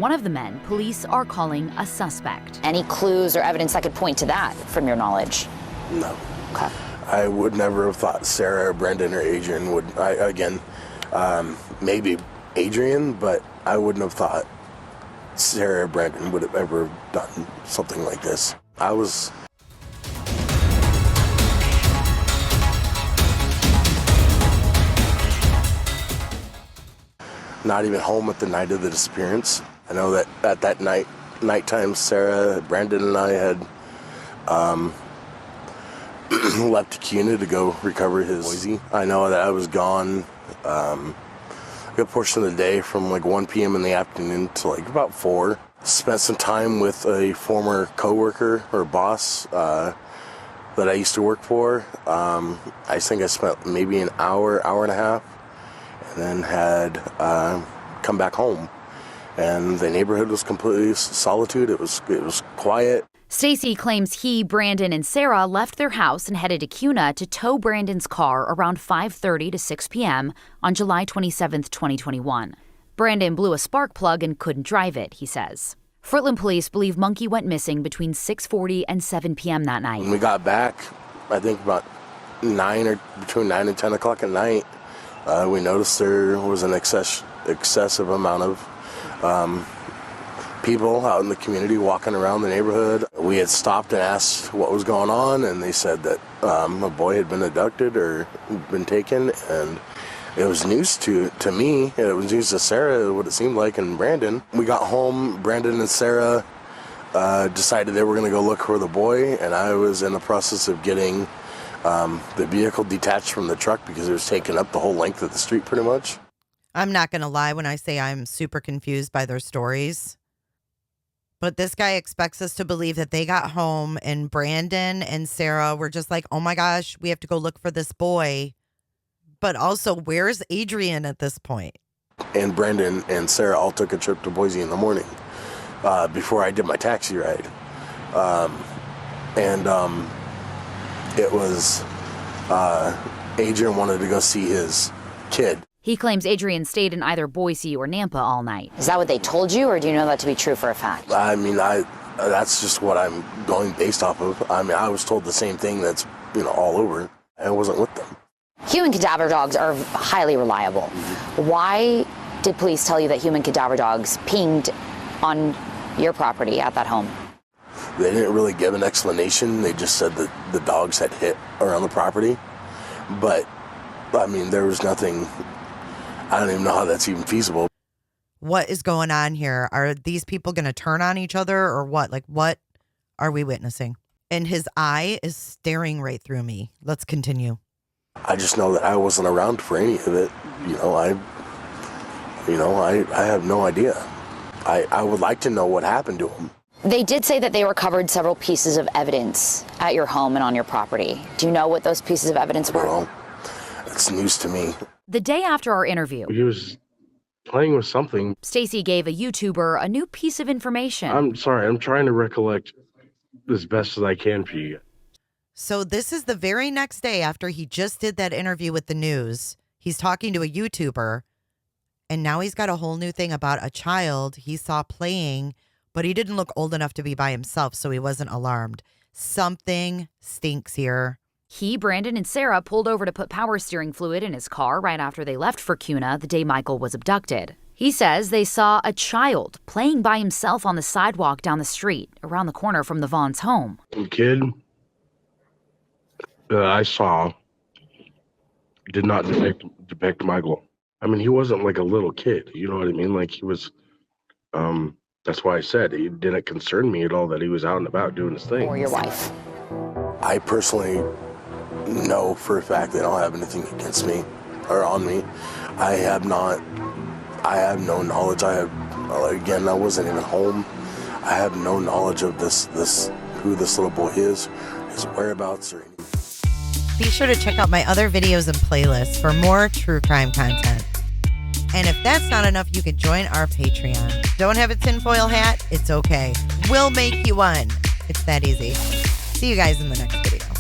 one of the men police are calling a suspect. Any clues or evidence that could point to that from your knowledge? No. Okay. I would never have thought Sarah or Brendan or Adrian would, maybe Adrian, but I wouldn't have thought Sarah or Brendan would have ever done something like this. I was not even home at the night of the disappearance. I know that at that nighttime, Sarah, Brandon, and I had left to Cuna to go recover his Boise. I know that I was gone a good portion of the day from like 1 p.m. in the afternoon to like about 4. Spent some time with a former coworker or boss that I used to work for. I think I spent maybe an hour and a half, and then had come back home. And the neighborhood was completely solitude. It was quiet. Stacey claims he, Brandon, and Sarah left their house and headed to Cuna to tow Brandon's car around 5:30 to 6 p.m. on July 27, 2021. Brandon blew a spark plug and couldn't drive it, he says. Fruitland police believe Monkey went missing between 6:40 and 7 p.m. that night. When we got back, I think about between 9 and 10 o'clock at night, we noticed there was an excessive amount of people out in the community walking around the neighborhood. We had stopped and asked what was going on, and they said that a boy had been abducted or been taken, and it was news to me. It was news to Sarah, what it seemed like, and Brandon. We got home, Brandon and Sarah decided they were going to go look for the boy, and I was in the process of getting the vehicle detached from the truck because it was taking up the whole length of the street pretty much. I'm not going to lie when I say I'm super confused by their stories. But this guy expects us to believe that they got home and Brandon and Sarah were just like, oh my gosh, we have to go look for this boy. But also, where's Adrian at this point? And Brandon and Sarah all took a trip to Boise in the morning before I did my taxi ride. It was Adrian wanted to go see his kid. He claims Adrian stayed in either Boise or Nampa all night. Is that what they told you, or do you know that to be true for a fact? I mean, that's just what I'm going based off of. I mean, I was told the same thing that's, all over. I wasn't with them. Human cadaver dogs are highly reliable. Why did police tell you that human cadaver dogs pinged on your property at that home? They didn't really give an explanation. They just said that the dogs had hit around the property. But, I mean, there was nothing. I don't even know how that's even feasible. What is going on here? Are these people going to turn on each other or what? Like, what are we witnessing? And his eye is staring right through me. Let's continue. I just know that I wasn't around for any of it. I have no idea. I would like to know what happened to him. They did say that they recovered several pieces of evidence at your home and on your property. Do you know what those pieces of evidence were? Well, it's news to me. The day after our interview, he was playing with something. Stacey gave a YouTuber a new piece of information. I'm sorry, I'm trying to recollect as best as I can for you. So this is the very next day after he just did that interview with the news. He's talking to a YouTuber, and now he's got a whole new thing about a child he saw playing, but he didn't look old enough to be by himself, so he wasn't alarmed. Something stinks here. He, Brandon, and Sarah pulled over to put power steering fluid in his car right after they left for Cuna the day Michael was abducted. He says they saw a child playing by himself on the sidewalk down the street, around the corner from the Vaughans' home. The kid that I saw did not depict Michael. I mean, he wasn't like a little kid, you know what I mean? Like, he was, that's why I said it didn't concern me at all that he was out and about doing his thing. Or your wife. I personally know for a fact they don't have anything against me or on me. I have no knowledge. I wasn't even home. I have no knowledge of who this little boy is, his whereabouts or anything. Be sure to check out my other videos and playlists for more true crime content. And if that's not enough, you can join our Patreon. Don't have a tinfoil hat? It's okay. We'll make you one. It's that easy. See you guys in the next video.